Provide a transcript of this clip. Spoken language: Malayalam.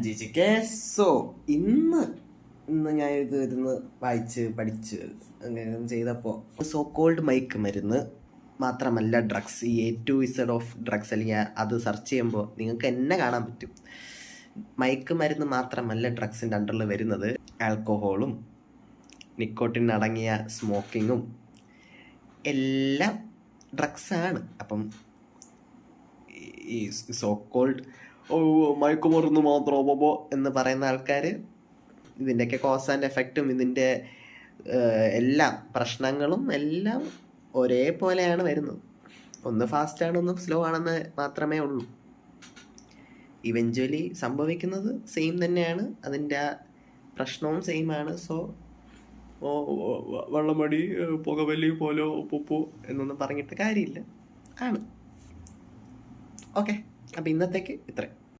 ജിജിക്ക് സോ ഇന്ന് ഞാൻ ഇത് ഇരുന്ന് വായിച്ച് പഠിച്ച് അങ്ങനെ ചെയ്തപ്പോൾ സോ കോൾഡ് മയക്ക് മരുന്ന് മാത്രമല്ല ഡ്രഗ്സ്, ഈ A to Z of drugs അല്ലെങ്കിൽ അത് സെർച്ച് ചെയ്യുമ്പോൾ നിങ്ങൾക്ക് എന്നെ കാണാൻ പറ്റും. മയക്ക് മരുന്ന് മാത്രമല്ല ഡ്രഗ്സിൻ്റെ അണ്ടറിൽ വരുന്നത്, ആൽക്കഹോളും നിക്കോട്ടിൻ അടങ്ങിയ സ്മോക്കിങ്ങും എല്ലാം ഡ്രഗ്സാണ്. അപ്പം ഈ സോ കോൾഡ് മയക്കുമരുന്ന് മാത്രമോ എന്ന് പറയുന്ന ആൾക്കാർ ഇതിൻ്റെയൊക്കെ കോസ് ആൻഡ് എഫക്റ്റും ഇതിൻ്റെ എല്ലാ പ്രശ്നങ്ങളും എല്ലാം ഒരേപോലെയാണ് വരുന്നത്. ഒന്ന് ഫാസ്റ്റാണ്, ഒന്ന് സ്ലോ ആണെന്ന് മാത്രമേ ഉള്ളൂ. ഇവഞ്ച്വലി സംഭവിക്കുന്നത് സെയിം തന്നെയാണ്, അതിൻ്റെ പ്രശ്നവും സെയിം ആണ്. സോ വെള്ളമടി, പുകവലി പോലോ ഉപ്പു എന്നൊന്നും പറഞ്ഞിട്ട് കാര്യമില്ല ആണ്. ഓക്കെ, അപ്പം ഇന്നത്തേക്ക് ഇത്രയും.